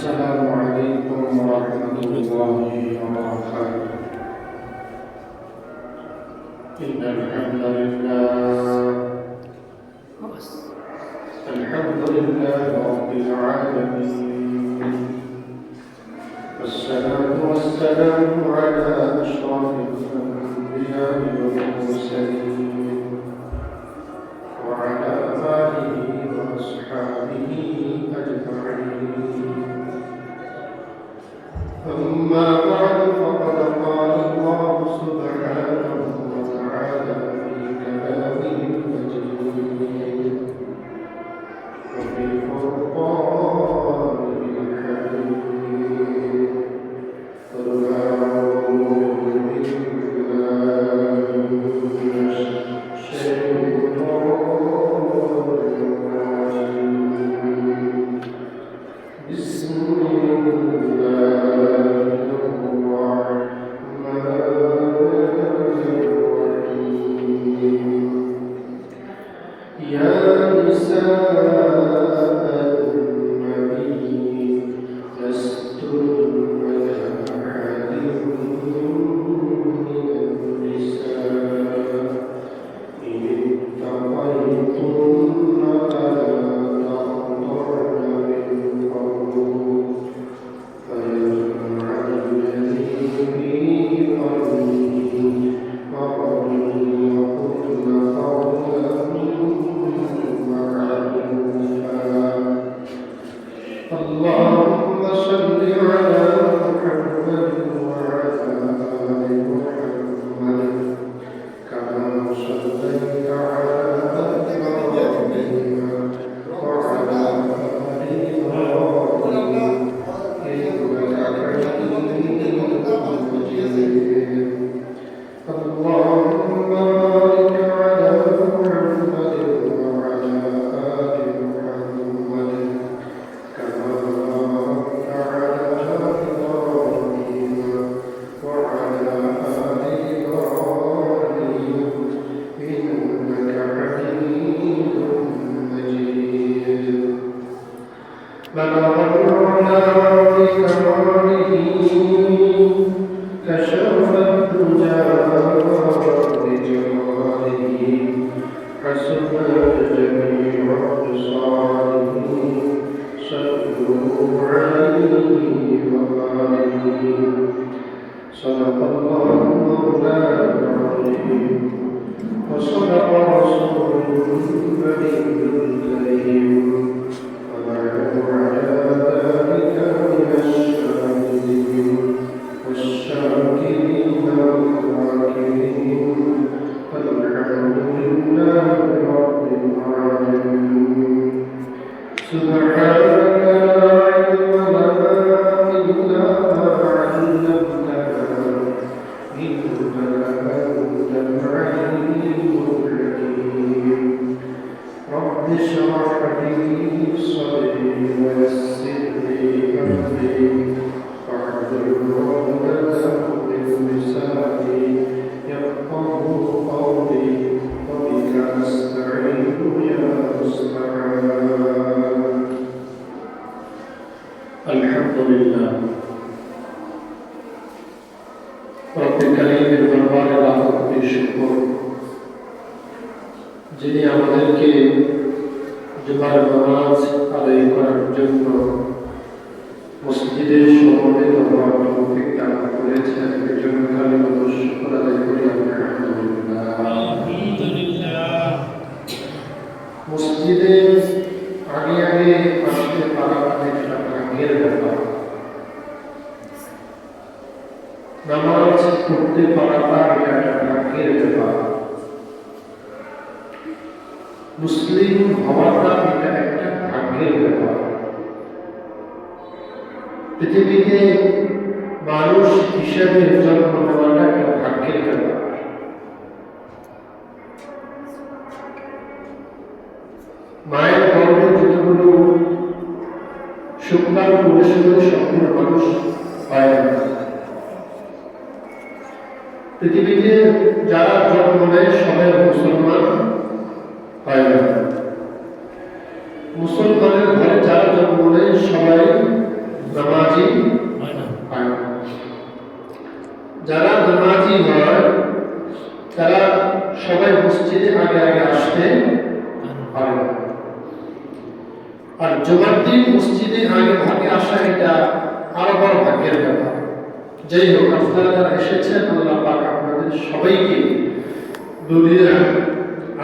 السلام عليكم ورحمة الله وبركاته. إن الحمد لله رب العالمين، والصلاة والسلام على أشرف الأنبياء والمرسلين وعلى آله وأصحابه أجمعين. أما بعد، فقد قال الله سبحانه وتعالى في كلامه المجيد وفي فرقانه الحميد: قل أعوذ بالله من الشيطان الرجيم. بسم اللهم صل على محمد وعلى آل محمد كما صليت على إبراهيم وعلى آل إبراهيم إنك حميد مجيد. اللهم بارك على محمد وعلى آل محمد كما باركت على إبراهيم وعلى آل إبراهيم إنك حميد مجيد. بلغ العلا بكماله كشف الدجى بجماله حسن جميع أبصاره صلوا عليه وآله. صدق الله مولانا العظيم وصدق رسوله النبي الكريم ونحن على ذلك من الشاهدين والشاكرين والذاكرين والحمد لله رب العالمين. سبحانك لا علم لنا إلا ما علمتنا إنك أنت العليم الحكيم. رب اشرح لي صدري ويسر لي أمري واحلل عقدة من لساني يفقهوا قولي وبك أستعين يا مستعان. আলহামদুলিল্লাহ, রব্বে কারীমের দরবারে লাখ কোটি শুকর, যিনি আমাদেরকে জুমার নামাজ আদায় করার জন্য মসজিদে সমবেত হওয়ার তৌফিক দান করেছেন। এর জন্য কালিমাত শুকর আদায় করি আলহামদুলিল্লাহ। মসজিদে আগে আসতে পারা একটা ভাগ্যের ব্যাপার। নামাজ পড়তে পারাটা একটা ভাগ্যের ব্যাপার। মুসলিম হওয়াটা এটা একটা ভাগ্যের ব্যাপার। পৃথিবীতে মানুষ হিসেবে জন্ম নেওয়াটা একটা ভাগ্যের ব্যাপার। মায়ের গর্ভে যতগুলো শুক্রাণ পুরুষগুলো সম্পূর্ণ মানুষ হয় না। পৃথিবীতে যারা জন্ম নেয় সবাই মুসলমান হয় না। মুসলমানের ঘরে যারা জন্ম নেয় সবাই আগে আসতে পারে না। আর জুমার দিন মসজিদে আগে ভাগে আসা এটা আরো বড় ভাগ্যের ব্যাপার। যাই হোক, আপনারা যারা এসেছেন, আল্লাহ পাক আপনাদের সবাইকে দুনিয়া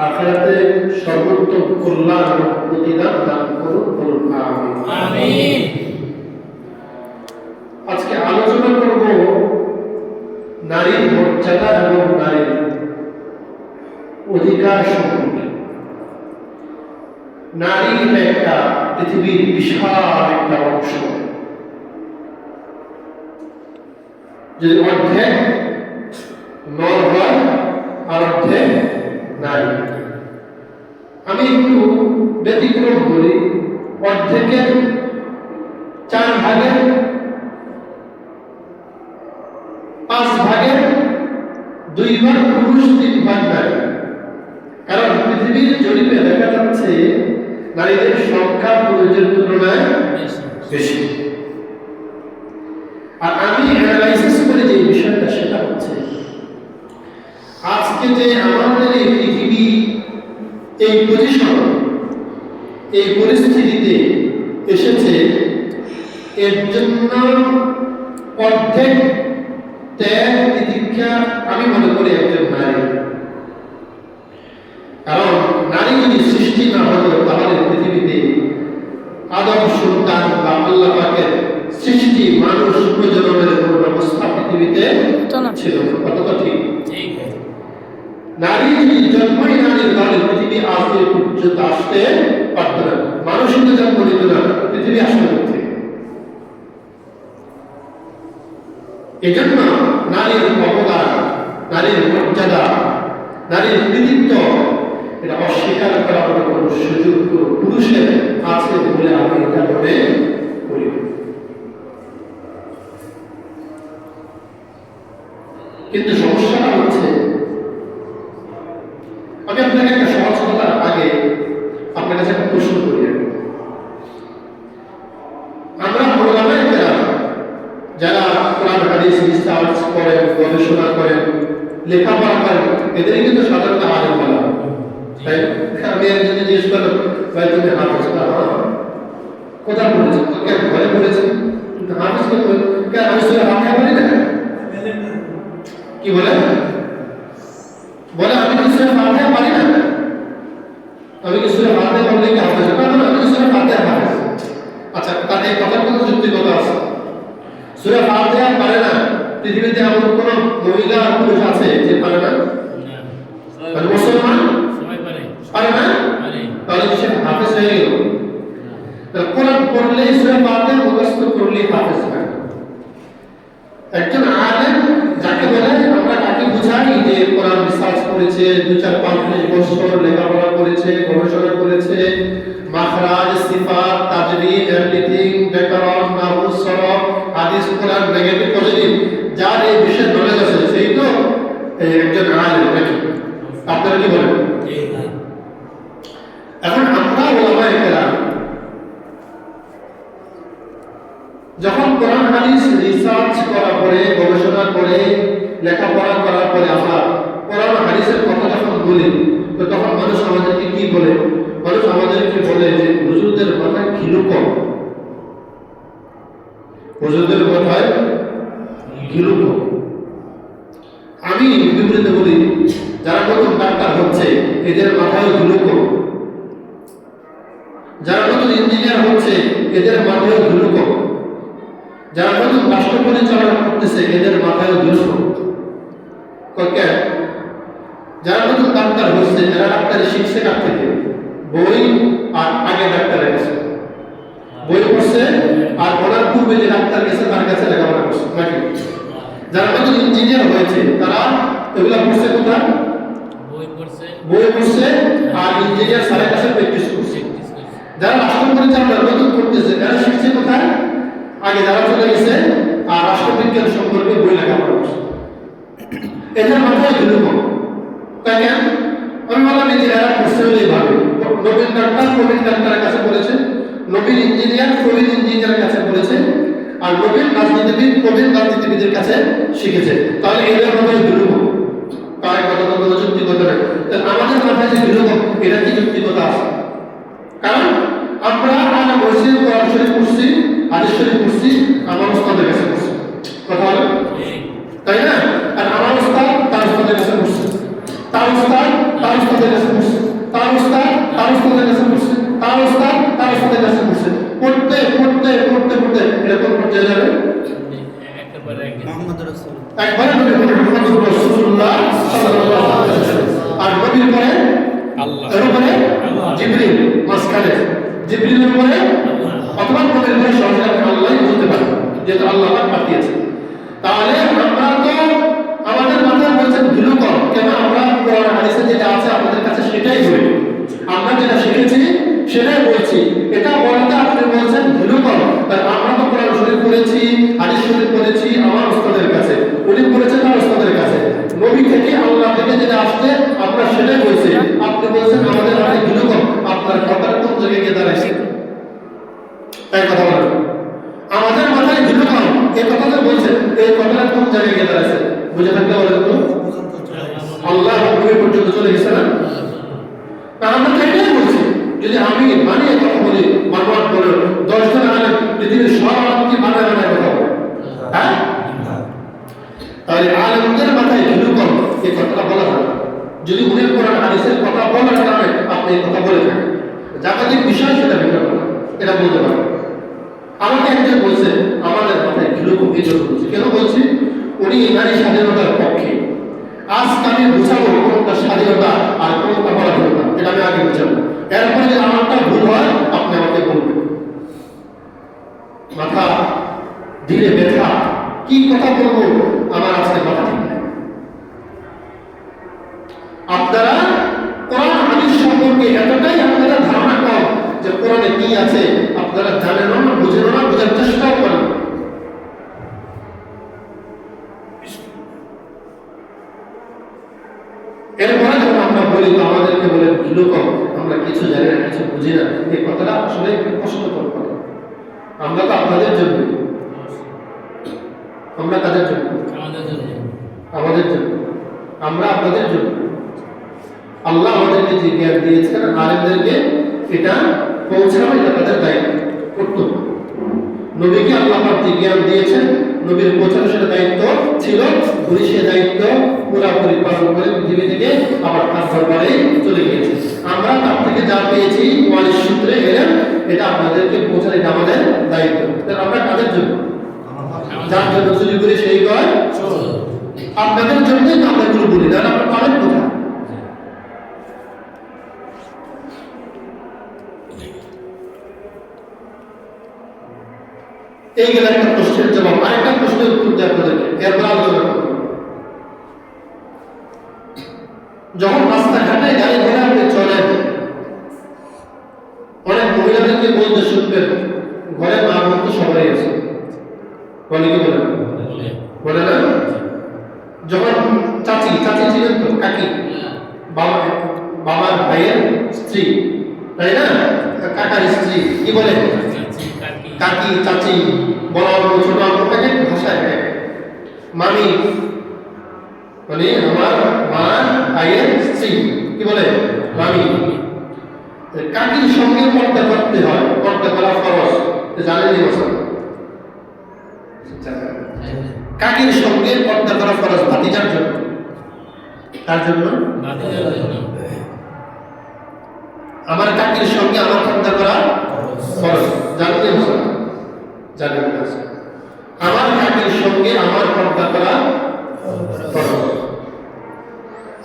আখিরাতে সর্বোত্তম কল্যাণ এবং প্রতিদান দান করুন, বলুন আমিন। আজকে আলোচনা করব নারীর মর্যাদা এবং নারীর অধিকার সম্পর্কে। নারী এটা একটা পৃথিবীর বিশাল একটা অংশ। যদি অর্ধেক নর হয় আর অর্ধেক নারী। আমি একটু ব্যতিক্রম বলি, অর্ধেকের 4 ভাগের 5 ভাগের 2 ভাগ পুরুষ, 3 ভাগ নারী। কারণ পৃথিবীর জরিপে দেখা যাচ্ছে নারীদের সংখ্যা পুরুষদের তুলনায় বেশি। আর আমি অ্যানালাইসিস করে যে বিষয়টা, সেটা হচ্ছে আজকে যে আমাদের এই পৃথিবী এই পজিশন, এই পরিস্থিতিতে এসেছে, এর জন্য অর্ধেক ত্যাগ তিতিক্ষা আমি মনে করি একজন নারী। কারণ নারী যদি সৃষ্টি না হতো, তাহলে পৃথিবীতে আদম সন্তান বা আল্লাহ পাকের সৃষ্টি, মানুষ প্রজননের কোন ব্যবস্থা পৃথিবীতে ছিল না। কতটা ঠিক? নারী যদি জন্মই নারীর ঘরে, পৃথিবী আজ এই পর্যন্ত আসতে পারত না। মানুষ কিন্তু জন্ম নিত না, পৃথিবী আসতে হচ্ছে। এজন্য নারীর অবদান, নারীর মর্যাদা, নারীর কৃতিত্ব এটা অস্বীকার করার কোনো সুযোগ কোনো পুরুষের আছে বলে আমি এটা মনে করি। কিন্তু সমস্যাটা হচ্ছে, আমি আপনাকে একটা সহজ কথার আগে আপনার কাছে একটা প্রশ্ন করি। আমরা ওলামায়ে কেরাম যারা কোরআন হাদিস রিসার্চ করেন, গবেষণা করেন, লেখাপড়া করেন, এদেরই কিন্তু সাধারণত আলেম বলা হয়, তাই? আমি একজন জিজ্ঞেস করলাম, ভাই তুমি হাফেজ? কোথায় পড়েছো? ঘরে পড়েছি। কিন্তু হাফেজ কে? আমি সূরা ফাতিহা পড়ি না। কি বলে? বলে আমি কি সূরা ফাতিহা পারি না? আমি কি সূরা ফাতিহা পড়লে কি হাফেজ? না, আমি কি সূরা ফাতিহা হাফেজ। আচ্ছা, তাতে কথার কোনো যুক্তিকতা আছে? সূরা ফাতিহা পারে না পৃথিবীতে এমন কোন মহিলা আর পুরুষ আছে যে পারে না? মানে মুসলমান পারে না? তাহলে সে হাফেজ হয়ে গেল? কোরআন পড়লেই সূরা ফাতিহা মুখস্থ করলেই হাফেজ হয়। একজন আলেম যাকে বলে, আমরা তাকে বুঝাই যে কোরআন রিসার্চ করেছে, 2-4-5 বছর লেখাপড়া করেছে, গবেষণা করেছে, মাখরাজ, সিফাত, তাজবীদ, এভরিথিং, ব্যাকরণ, নাহু, সরফ, হাদিস, কোরআন, নেগেটিভ, পজিটিভ, যার এই বিষয়ে নলেজ আছে, সেই তো একজন আলেম নাকি? আপনারা কি বলেন? এখন আমরা ওলামায়ে কেরাম যখন কোরআন হাদিস রিসার্চ করার পরে, গবেষণা করে, লেখাপড়া করার পরে আমরা কোরআন হাদিসের কথা যখন বলি, তো তখন মানুষ আমাদেরকে কি বলে? মানুষ আমাদেরকে বলে যে হুজুরদের মাথায় ঘিলু কম। হুজুরদের মাথায় ঘিলু কম। আমি বিবৃতি বলি, যারা নতুন ডাক্তার হচ্ছে এদের মাথায় ঘিলু কম, যারা নতুন ইঞ্জিনিয়ার হচ্ছে এদের মাথায় ঘিলু কম, যারা নতুন রাষ্ট্র পরিচালনা করতেছে এদের মাথায় ঘিলু কম। কেন? যারা নতুন ডাক্তার হচ্ছে, যারা ডাক্তারি শিখছে কার থেকে? বই আর আগে ডাক্তারের কাছে বই পড়ছে, আর ওনার পূর্বে যে ডাক্তার গেছে তার কাছে লেখাপড়া করছে নাকি? যারা নতুন ইঞ্জিনিয়ার হয়েছে তারা এগুলা পড়ছে কোথায়? বই পড়ছে আর ইঞ্জিনিয়ার স্যারের কাছে প্র্যাকটিস করছে। যারা রাষ্ট্র পরিচালনা নতুন করতেছে তারা শিখছে কোথায়? আগে যারা চলে গেছে আর রাষ্ট্রবিজ্ঞান সম্পর্কে বই লেখাপড়া করছে। এদের মাথায় ঘিলু কম। তাই কেন? আমি বললাম যে এরা পড়ছে হলেই ভাবে। নবীন ডাক্তার প্রবীণ ডাক্তারের কাছে পড়েছে, নবীন ইঞ্জিনিয়ার প্রবীণ ইঞ্জিনিয়ারের কাছে পড়েছে, আর নবীন রাজনীতিবিদ প্রবীণ রাজনীতিবিদের কাছে শিখেছে। তাহলে এদের মাথায় ঘিলু কম। কার কথা তো কোনো যুক্তিগত নেই। আমাদের মাথায় যে বিরোধ, এটা কি যুক্তিগত আছে? কারণ আমরা আনা বসে কোরআন শরীফ পড়ছি, হাদিস শরীফ পড়ছি, আমার উস্তাদের কাছে পড়ছি, কথা হলো তাই না? আর আমার উস্তাদ তার উস্তাদের কাছে পড়ছে, তার উস্তাদ তার উস্তাদের কাছে পড়ছে, তার উস্তাদ তার উস্তাদের কাছে পড়ছে, তার উস্তাদ তার উস্তাদের কাছে পড়ছে, পড়তে পড়তে পড়তে পড়তে এরকম পর্যায়ে যাবে একবারে নবী মুহাম্মদ রাসূলুল্লাহ সাল্লাল্লাহু আলাইহি ওয়াসাল্লাম, আর নবীর পরে আল্লাহ, এর পরে জিবরিল, মাঝখানে জিবরিলের পরে অথবা নবীর পরে সরাসরি আল্লাহই বলতে পারে, যেহেতু আল্লাহ পাক পাঠিয়েছে। তাহলে আমরা তো আমাদের মাথায় বলছেন ধুলো কম, কেন আমরা কোরআন হাদিসে যেটা আছে আমাদের কাছে সেটাই বলি, আমরা যেটা শিখেছি সেটাই বলছি। এটা বলতে আপনি বলছেন ধুলো কম, তাই আমরা তো কোরআন শরীফ পড়েছি, হাদিস শরীফ পড়েছি আমার উস্তাদের কাছে, উনি পড়েছেন তার উস্তাদের কাছে, নবী থেকে আল্লাহ থেকে যেটা আসছে আমরা সেটাই বলছি। আপনি বলছেন আমাদের মাথায় ধুলো কম, আপনার কথার কোন জায়গায় গিয়ে দাঁড়াইছে? তাই কথা বলেন, আমাদের মাথায় ধুলো কম এই কথাটা বলছেন, এই কথাটা কোন জায়গায় গিয়ে দাঁড়াইছে? বুঝে থাকলে বলেন তো, আল্লাহ নবী পর্যন্ত চলে গেছে না? আমরা তো এটাই বলছি, যদি আমি বানিয়ে কথা বলি, বারবার বলে 10 জন আলেম পৃথিবীর সব আলেমকে বানায় বানায় কথা বলে, হ্যাঁ? তাহলে আলেমদের মাথায় ধুলো কম এই কথাটা বলা হয় না। যদি উনি কোরআন হাদিসের কথা বলার কারণে আপনি এই কথা বলে থাকেন, জাগতিক বিষয় সেটা ভিন্ন কথা, এটা বলতে পারেন। আমাকে একজন বলছে আমাদের মাথায় ধুলো কম, এই জন্য বলছি। কেন বলছি? উনি নারী স্বাধীনতার পক্ষে। আজকে আমি বুঝাবো কোনটা স্বাধীনতা আর কোনটা পরাধীনতা, এটা আমি আগে বুঝাবো। এরপরে যদি আমারটা ভুল হয় আপনি আমাকে বলবেন। মাথা ধীরে ব্যথা, কি কথা বলবো আমার আজকে মাথা ঠিক নাই। আপনারা কোরআন হাদিস সম্পর্কে এতটাই আপনারা ধারণা কম যে কোরআনে কি আছে আপনারা জানেন না, বুঝেন না, বোঝার চেষ্টাও করেন। এরপরে যখন আমরা বলি তো আমাদেরকে বলেন ধুলো কম, আমরা কিছু জানি না, কিছু বুঝি না, এই কথাটা আসলে কষ্টকর কথা। আমরা তো আপনাদের জন্য, আমরা কাদের জন্য? আমাদের জন্য, আমরা আপনাদের জন্য। আল্লাহ আমাদেরকে যে জ্ঞান দিয়েছেন আলেমদেরকে এটা পৌঁছানো, এটা তাদের দায়িত্ব, কর্তব্য। নবীকে আল্লাহ পাক যে জ্ঞান দিয়েছেন নবীর পৌঁছানো সেটা দায়িত্ব ছিল, উনি সে দায়িত্ব পুরোপুরি পালন করে পৃথিবী থেকে আবার তার দরবারে চলে গিয়েছে। আমরা তার থেকে যা পেয়েছি ওয়ালিশ সূত্রে এলেন, এটা আপনাদেরকে পৌঁছানো, এটা আমাদের দায়িত্ব। আমরা কাদের জন্য? যার জন্য চুরি করে সেই কয় আপনাদের জন্যই তো আমরা এগুলো বলি না, আপনার পারেন কোথায়? এই গেল একটা প্রশ্নের জবাব। আরেকটা প্রশ্নের উত্তর দেয় আপনাদেরকে, এরপর আলোচনা করব। যখন রাস্তাঘাটে গাড়ি ঘোড়া আপনি চলেন, অনেক মহিলাদেরকে বলতে শুনবেন ঘরে মা বোন তো সবাই আছে, বলে কি বলে বলে না? যখন চাচি ছিলেন তো, কাকি, বাবার ভাইয়ের স্ত্রী, তাই না? কাকার স্ত্রী কি বলে? কাকি, চাচি, বড় অল্প, ছোট অল্প, এক ভাষায় মামি, মানে আমার মা ভাইয়ের স্ত্রী কি বলে? মামি। কাকির সঙ্গে পর্দা করতে হয়, পর্দা করা ফরজ, জানেন এই বছর? কাকির সঙ্গে পর্দা করা ফরজ ভাতিজার জন্য। তার জন্য আমার কাকির সঙ্গে আমার পর্দা করা ফরজ, জানেন এই বছর? জানেন আমার কাকির সঙ্গে আমার পর্দা করা ফরজ,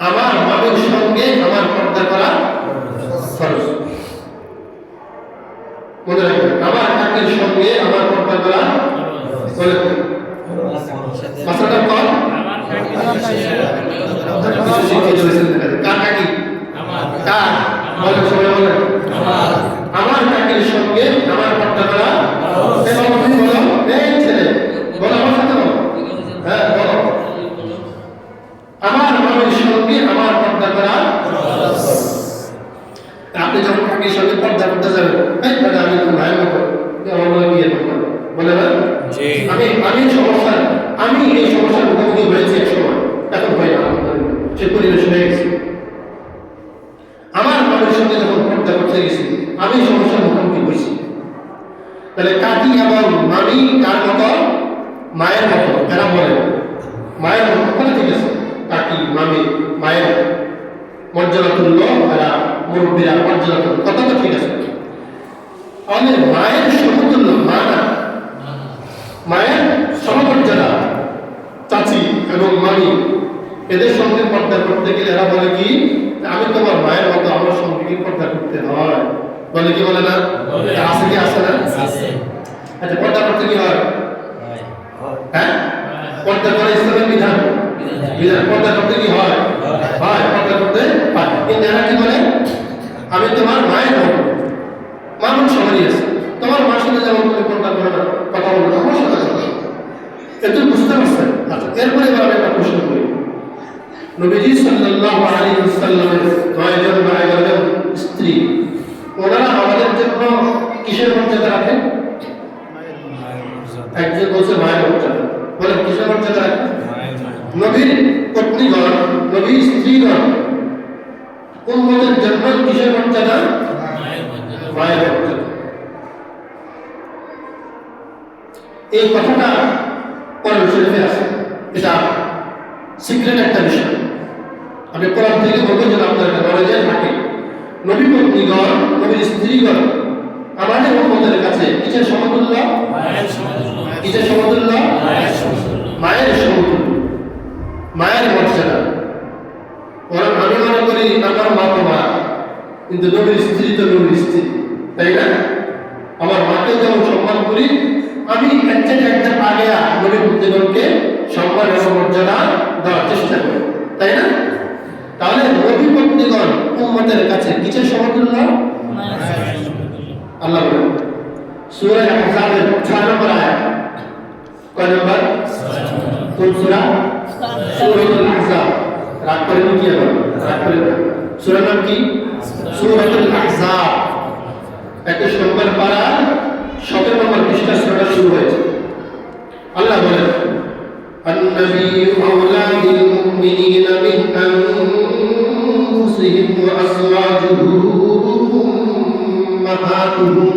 আমার মামির সঙ্গে আমার পর্দা করা ফরজ। মনে রাখবেন, আমার কাকির সঙ্গে আমার পর্দা করা বলে মাসাটা কম। কার কাকি? কার? বলে সবাই বলে আমার কাকির সঙ্গে আমার পর্দা করা। এই ছেলে বলো আমার সাথে বলো, হ্যাঁ বলো, আমার মামির সঙ্গে আমার পর্দা করা। আপনি যখন কাকির সঙ্গে পর্দা করতে যাবেন, আমি ভাইয়ের মতো আমার বিয়ে করতাম, বলে না আমি এই সমস্যার মুখোমুখি হয়েছি এক সময়, এখন হয় না। সে পরিবেশ হয়ে গেছে। আমার মায়ের সঙ্গে যখন পর্দা করতে গেছি আমি সমস্যার মুখোমুখি হয়েছি। তাহলে কাকি এবং মামি কার মতো? মায়ের মতো। এরা বলে মায়ের মতো, কথা ঠিক আছে। কাকি মামি মায়ের মর্যাদা তুল্য, এরা মুরব্বীরা মর্যাদা তুল্য, কথা তো ঠিক আছে। তাহলে মায়ের সমতুল্য মা না, মায়ের সমমর্যাদা চাচি এবং মামি, এদের সঙ্গে পর্দা করতে গেলে এরা বলে কি, আমি তোমার মায়ের মতো, আমার সঙ্গে কি পর্দা করতে হয়? বলে কি বলে না? আছে কি আসে না? আচ্ছা, পর্দা করতে কি হয়? হ্যাঁ, পর্দা করা ইসলামের বিধান। পর্দা করতে কি হয়? হয়, পর্দা করতে হয়। কিন্তু এরা কি বলে, আমি তোমার মায়ের মতো। মানুষ সবারই আছে, তোমার মার সাথে যেমন তুমি পর্দা করো না, কথা বলো না, আমার সাথে কথা। এত বুঝতে পারছেন? আচ্ছা, এরপরে এবার আমি একটা প্রশ্ন করি। নবীজি সাল্লাল্লাহু আলাইহি ওয়াসাল্লামের 9 জন বা 11 জন স্ত্রী, ওনারা আমাদের জন্য কিসের মর্যাদা রাখেন? একজন বলছে মায়ের মর্যাদা, বলে কিসের মর্যাদা রাখেন? নবীর পত্নীগণ, নবীর স্ত্রীগণ উম্মতের জন্য কিসের মর্যাদা? মায়ের মর্যাদা। এই কথাটা কোরআন শরীফে আছে, এটা সিক্রেট একটা বিষয়। আমি কোরআন থেকে বলবো যেন আপনার একটা নলেজে থাকে। নবী পত্নীগণ, নবীর স্ত্রীগণ আমাদের উম্মতের কাছে কিসের সমতুল্য? কিসের সমতুল্য? মায়ের সমতুল্য, মায়ের মর্যাদা। ওরা আমি মনে করি আমার মা তো মা, কিন্তু নবীর স্ত্রী তো নবীর স্ত্রী, তাই না? আমার মাকে যেমন সম্মান করি, আমি একটা আগে নবী পত্নীগণকে সম্মান এবং মর্যাদা দেওয়ার চেষ্টা করি, তাই না? তাহলে নবী পত্নীগণ উম্মতের কাছে কিসের সমতুল্য? আল্লাহ বলেন সূরা আহজাবের 6 নম্বর আয়াত, কয় নম্বর? কোন সূরা? সূরাতুল আহজাব। রাগ করেন কি? আবার রাগ করেন। সূরার নাম কি? সূরাতুল আহজাব। 21 নম্বর পারা 17 নম্বর পৃষ্ঠা সূরাটা শুরু হয়েছে। আল্লাহ বলেন النبي أولى بالمؤمنين من أنفسهم وأزواجه أمهاتهم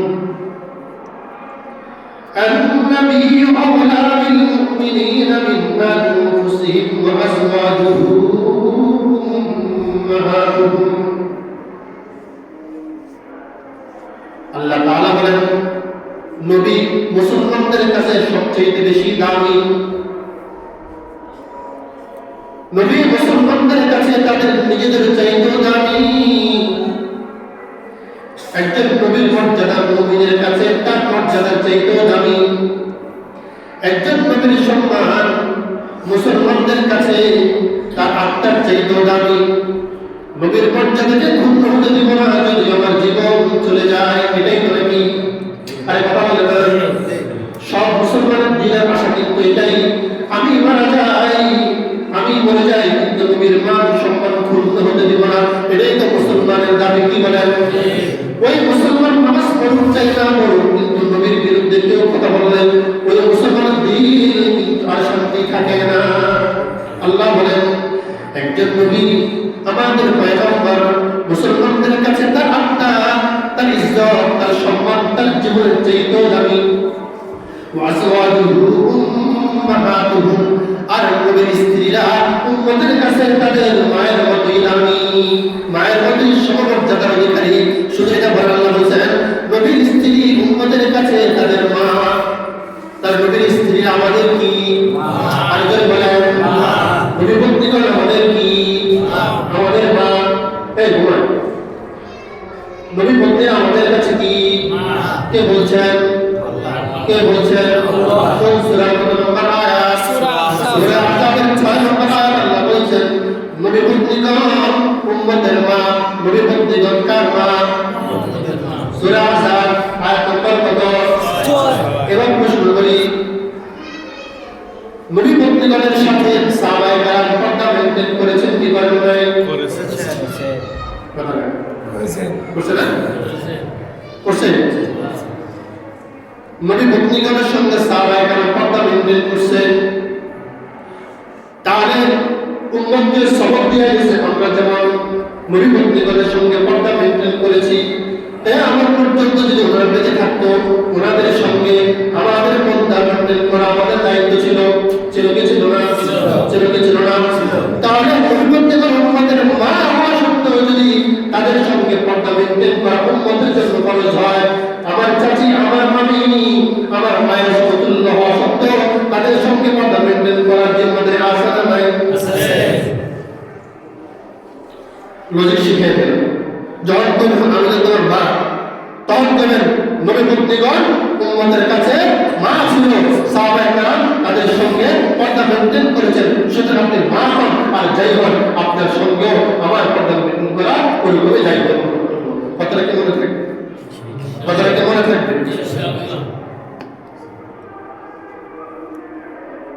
النبي أولى بالمؤمنين من أنفسهم وأزواجه أمهاتهم আল্লাহ তাআলা বলেন নবী মুসলমানদের কাছে সবচেয়ে বেশি দামি। নবী মুসলমানদের কাছে তাদের নিজেদের চাইতেও দামি। একজন নবীর মর্যাদা মুমিনের কাছে তার মর্যাদার চাইতেও দামি। একজন নবীর সম্মান মুসলমানদের কাছে তার আত্মার চাইতেও দামি। নবীর মর্যাদাকে ক্ষুণ্ণ হতে দিব না, যদি আমার জীবন চলে যায়, এটাই বলে কি? আরে কথা বলে না, সব মুসলমানের দিনের আশা কিন্তু এটাই, আমি মারা যাই, আমি মরে যাই, কিন্তু নবীর মান সম্মান ক্ষুণ্ণ হতে দিব না, এটাই তো মুসলমানের দাবি। কি বলেন? ওই মুসলমান নামাজ পড়ুন চাই না পড়ুন, কিন্তু নবীর বিরুদ্ধে কেউ কথা বললেন ওই মুসলমানের দিল কিন্তু আর শান্তি থাকে না। আল্লাহ বলেন একজন নবী আমাদের পয়গম্বর মুসলমানদের কাছে তার আত্মা, তার ইজ্জত, তার সম্মান, তার জীবনের চাইতেও দামি। ওয়াজওয়াজুহু উম্মাহাতুহুম, আর নবীর স্ত্রীরা উম্মতের কাছে তাদের মায়ের মতোই দামি, মায়ের মতোই সমমর্যাদার অধিকারী। শুধু এটা বলেন, আল্লাহ বলেন নবীর স্ত্রী উম্মতের কাছে তাদের মা, তার নবীর স্ত্রী আমাদের কি? আর যদি বলেন নবী পত্নীগণ আমাদের কি? আমাদের মা। এই ঘুমান, নবী পত্নীরা আমাদের কাছে কি? কে বলছেন? কে বলছেন? কোন সূরা কত নম্বর আয়াত? সূরা আহজাবের 6 নম্বর আয়াত। আল্লাহ বলেছেন নবী পত্নীগণ উম্মতের মা, নবী পত্নীগণ কার মা? সূরা আহজাব আয়াত নম্বর কত? 6। এবার প্রশ্ন করি, নবী পত্নীগণের সাথে সাহাবায়ে কেরাম পর্দা মেইনটেইন করেছেন কি করেন নাই? করেছেন। করছেন। নবী পত্নীগণের সঙ্গে সাহাবায়ে কেরাম পর্দা মেইনটেইন করছেন। তাহলে উম্মতকে সবক দিয়ে গেছে। আমরা যেমন নবী পত্নীগণের সঙ্গে পর্দা মেনটেন করেছি, তাই আমার পর্যন্ত যদি ওনারা বেঁচে থাকতো, ওনাদের সঙ্গে আমাদের পর্দা মেনটেন করা আমাদের দায়িত্ব ছিল। ছিল কি ছিল না? ছিল কি ছিল না? তাহলে নবী পত্নীগণ উম্মতের মা হওয়া সত্ত্বেও যদি তাদের সঙ্গে পর্দা মেনটেন করা উম্মতের জন্য ফরজ হয়, আমার চাচি, আমার মামি, আমার মায়ের সমতুল্য হওয়া সত্ত্বেও তাদের সঙ্গে পর্দা মেনটেন করার জিম্মাদারি আছে না নাই? লজিক শিখিয়ে দেন। যখন বলবেন আমি তো তোমার মা, তখন বলবেন নবী পত্নীগণ উম্মতের কাছে মা ছিল, সাহাবায়ে কেরাম তাদের সঙ্গে পর্দা মেনটেন করেছেন। সুতরাং আপনি মা হন আর যাই হন, আপনার সঙ্গেও আমার পর্দা মেনটেন করা ওইভাবে দায়িত্ব। কথাটা কি মনে থাকবে? কথাটা কি মনে থাকবে?